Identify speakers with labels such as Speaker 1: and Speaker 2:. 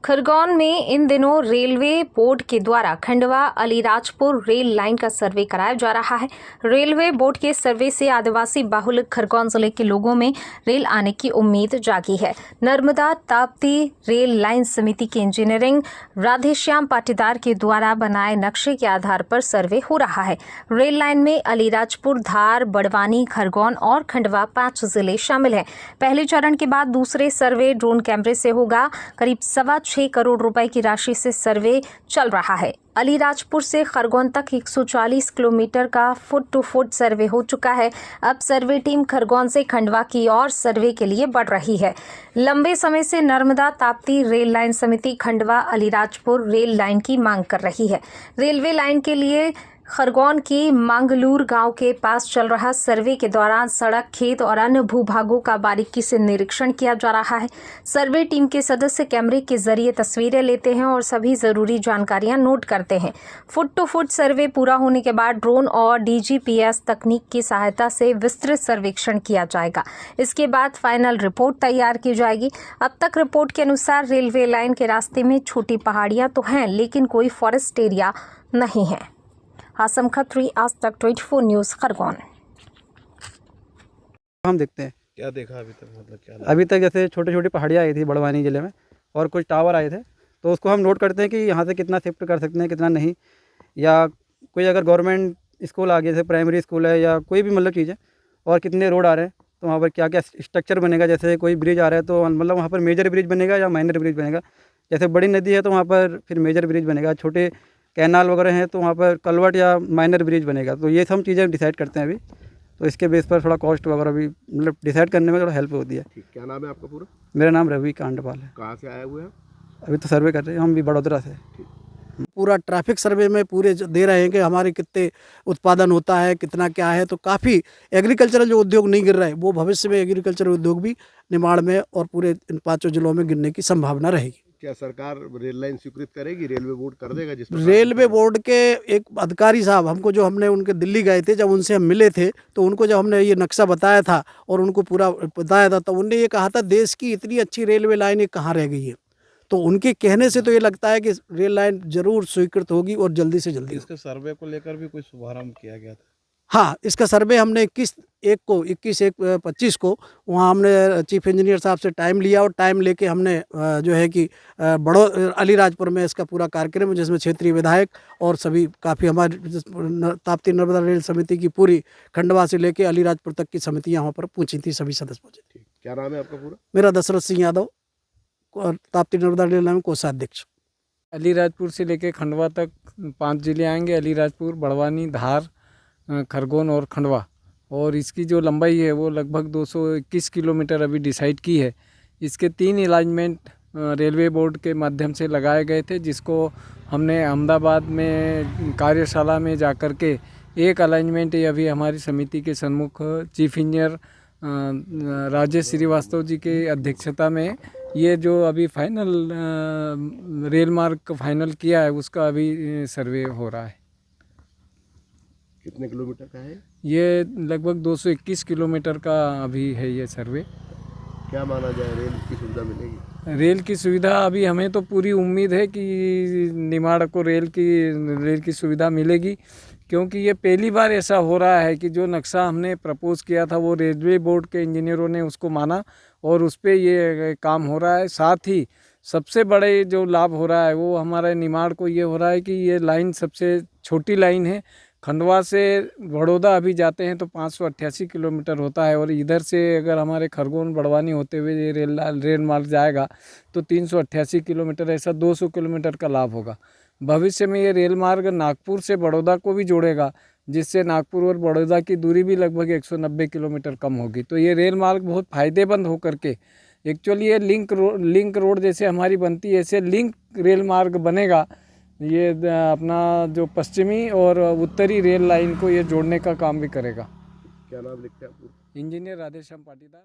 Speaker 1: खरगोन में इन दिनों railway board के द्वारा खंडवा अलीराजपुर रेल लाइन का सर्वे कराया जा रहा है। रेलवे बोर्ड के सर्वे से आदिवासी बाहुल खरगोन जिले के लोगों में रेल आने की उम्मीद जागी है। नर्मदा ताप्ती रेल लाइन समिति के इंजीनियरिंग राधेश्याम पाटीदार के द्वारा बनाए नक्शे के आधार पर सर्वे हो रहा है। रेल लाइन में अलीराजपुर, धार, बड़वानी, खरगोन और खंडवा 5 जिले शामिल हैं। पहले चरण के बाद दूसरे सर्वे ड्रोन कैमरे से होगा। करीब 6.25 करोड़ रुपए की राशि से सर्वे चल रहा है। अलीराजपुर से खरगोन तक 140 किलोमीटर का फुट टू फुट सर्वे हो चुका है। अब सर्वे टीम खरगोन से खंडवा की ओर सर्वे के लिए बढ़ रही है। लंबे समय से नर्मदा ताप्ती रेल लाइन समिति खंडवा अलीराजपुर रेल लाइन की मांग कर रही है। रेलवे लाइन के लिए खरगोन की मांगलूर गांव के पास चल रहा सर्वे के दौरान सड़क, खेत और अन्य भूभागों का बारीकी से निरीक्षण किया जा रहा है। सर्वे टीम के सदस्य कैमरे के जरिए तस्वीरें लेते हैं और सभी जरूरी जानकारियां नोट करते हैं। फुट टू फुट सर्वे पूरा होने के बाद ड्रोन और डीजीपीएस तकनीक की सहायता से विस्तृत सर्वेक्षण किया जाएगा। इसके बाद फाइनल रिपोर्ट तैयार की जाएगी। अब तक रिपोर्ट के अनुसार रेलवे लाइन के रास्ते में छोटी पहाड़ियां तो हैं, लेकिन कोई फॉरेस्ट एरिया नहीं है। हासम खत्री, आज तक 24 न्यूज़, खरगोन।
Speaker 2: हम देखते हैं
Speaker 3: क्या देखा अभी तक, मतलब क्या
Speaker 2: अभी तक जैसे छोटी छोटी पहाड़ियाँ आई थी बड़वानी ज़िले में और कुछ टावर आए थे, तो उसको हम नोट करते हैं कि यहाँ से कितना शिफ्ट कर सकते हैं, कितना नहीं। या कोई अगर गवर्नमेंट स्कूल आ गया, जैसे प्राइमरी स्कूल है या कोई भी मतलब चीज़ है, और कितने रोड आ रहे हैं, तो वहाँ पर क्या क्या स्ट्रक्चर बनेगा। जैसे कोई ब्रिज आ रहा है तो मतलब वहाँ पर मेजर ब्रिज बनेगा या माइनर ब्रिज बनेगा। जैसे बड़ी नदी है तो वहाँ पर फिर मेजर ब्रिज बनेगा, छोटे कैनाल वगैरह हैं तो वहाँ पर कलवर्ट या माइनर ब्रिज बनेगा। तो ये सब चीज़ें डिसाइड करते हैं अभी, तो इसके बेस पर थोड़ा कॉस्ट वगैरह भी मतलब डिसाइड करने में थोड़ा हेल्प होती है।
Speaker 3: ठीक, क्या नाम है आपका पूरा?
Speaker 2: मेरा नाम रवि कांडपाल है।
Speaker 3: कहाँ से आए हुए हैं?
Speaker 2: अभी तो सर्वे कर रहे हैं हम भी बड़ोदरा से।
Speaker 4: पूरा ट्रैफिक सर्वे में पूरे दे रहे हैं कि हमारे कितने उत्पादन होता है, कितना क्या है। तो काफ़ी एग्रीकल्चरल जो उद्योग नहीं गिर रहा है, वो भविष्य में एग्रीकल्चरल उद्योग भी निर्माण में और पूरे इन 5 जिलों में गिरने की संभावना रहेगी।
Speaker 3: क्या सरकार रेल लाइन स्वीकृत करेगी? रेलवे बोर्ड कर देगा? जिस
Speaker 4: रेलवे बोर्ड के एक अधिकारी साहब हमको, जो हमने उनके दिल्ली गए थे, जब उनसे हम मिले थे तो उनको जब हमने ये नक्शा बताया था और उनको पूरा बताया था, तो उनने ये कहा था देश की इतनी अच्छी रेलवे लाइन ये कहाँ रह गई है। तो उनके कहने से तो ये लगता है कि रेल लाइन जरूर स्वीकृत होगी और जल्दी से जल्दी।
Speaker 3: इसके सर्वे को लेकर भी कोई शुभारंभ किया गया था?
Speaker 4: हाँ, इसका सर्वे हमने 21/1/25 को वहाँ हमने चीफ इंजीनियर साहब से टाइम लिया और टाइम लेके हमने जो है कि अलीराजपुर में इसका पूरा कार्यक्रम, जिसमें क्षेत्रीय विधायक और सभी काफ़ी हमारी ताप्ती नर्मदा रेल समिति की पूरी खंडवा से लेके अलीराजपुर तक की समितियाँ वहाँ पर पहुँची थी, सभी सदस्य पहुँचे थे।
Speaker 3: क्या नाम है आपका पूरा?
Speaker 4: मेरा दशरथ सिंह यादव और ताप्ती नर्मदा रेल लाइन कोषाध्यक्ष।
Speaker 5: अलीराजपुर से लेके खंडवा तक 5 जिले आएंगे, अलीराजपुर, बड़वानी, धार, खरगोन और खंडवा। और इसकी जो लंबाई है वो लगभग 221 किलोमीटर अभी डिसाइड की है। इसके 3 अलाइनमेंट रेलवे बोर्ड के माध्यम से लगाए गए थे, जिसको हमने अहमदाबाद में कार्यशाला में जाकर के एक अलाइनमेंट ये अभी हमारी समिति के सन्मुख चीफ इंजीनियर राजेश श्रीवास्तव जी के अध्यक्षता में ये जो अभी फाइनल रेल मार्ग फाइनल किया है, उसका अभी सर्वे हो रहा है।
Speaker 3: कितने किलोमीटर का है
Speaker 5: ये? लगभग 221 किलोमीटर का अभी है ये सर्वे।
Speaker 3: क्या माना जाए, रेल की सुविधा मिलेगी?
Speaker 5: रेल की सुविधा अभी हमें तो पूरी उम्मीद है कि निमाड़ को रेल की सुविधा मिलेगी, क्योंकि ये पहली बार ऐसा हो रहा है कि जो नक्शा हमने प्रपोज़ किया था वो रेलवे बोर्ड के इंजीनियरों ने उसको माना और उस पर ये काम हो रहा है। साथ ही सबसे बड़े जो लाभ हो रहा है वो हमारे निमाड़ को ये हो रहा है कि ये लाइन सबसे छोटी लाइन है। खंडवा से बड़ौदा अभी जाते हैं तो 588 किलोमीटर होता है, और इधर से अगर हमारे खरगोन बड़वानी होते हुए ये रेल मार्ग जाएगा तो 388 किलोमीटर, ऐसा 200 किलोमीटर का लाभ होगा। भविष्य में ये रेल मार्ग नागपुर से बड़ौदा को भी जोड़ेगा, जिससे नागपुर और बड़ौदा की दूरी भी लगभग 190 किलोमीटर कम होगी। तो ये रेल मार्ग बहुत फ़ायदेमंद होकर के एक्चुअली ये लिंक रोड जैसे हमारी बनती है, ऐसे लिंक रेल मार्ग बनेगा। ये अपना जो पश्चिमी और उत्तरी रेल लाइन को ये जोड़ने का काम भी करेगा।
Speaker 3: क्या नाम लिखते हैं आप?
Speaker 5: इंजीनियर राधेश्याम पाटीदार।